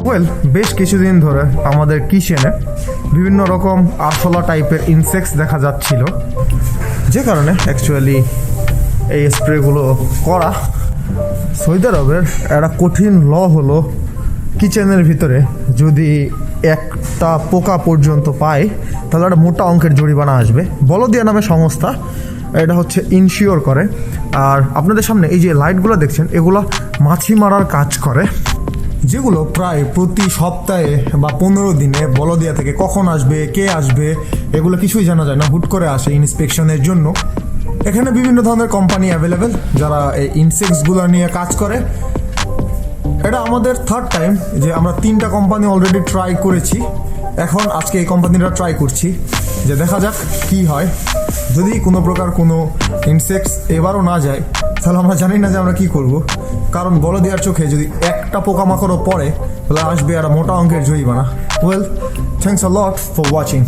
Well, বেশ কিছুদিন ধরে আমাদের কিচেনে বিভিন্ন রকম আরশোলা টাইপের ইনসেক্টস দেখা যাচ্ছিল, যে কারণে অ্যাকচুয়ালি এই স্প্রেগুলো করা। সৌদি আরবের একটা কঠিন ল হলো কিচেনের ভিতরে যদি একটা পোকা পর্যন্ত পায় তাহলে একটা মোটা অঙ্কের জরিমানা আসবে। বলদিয়া নামে সংস্থা এটা হচ্ছে ইনশিওর করে। আর আপনাদের সামনে এই যে লাইটগুলো দেখছেন, এগুলো মাছি মারার কাজ করে, যেগুলো প্রায় প্রতি সপ্তাহে বা 15 দিনে বলদিয়া থেকে কখন আসবে, কে আসবে, এগুলো কিছুই জানা যায় না, হুট করে আসে ইন্সপেকশনের জন্য। এখানে বিভিন্ন ধরনের কোম্পানি অ্যাভেলেবেল যারা এই ইনসেক্টসগুলো নিয়ে কাজ করে। এটা আমাদের থার্ড টাইম যে আমরা 3টা কোম্পানি অলরেডি ট্রাই করেছি, এখন আজকে এই কোম্পানিটা ট্রাই করছি, যে দেখা যাক কি হয়। যদি কোনো প্রকার কোনো ইনসেক্টস এবারও না যায় তাহলে আমরা জানি না যে আমরা কি করব, কারণ বলদিয়ার চোখে যদি একটা পোকামাকড়ও পড়ে তাহলে আসবে একটা মোটা অঙ্কের জরিমানা। Well, thanks a lot for watching.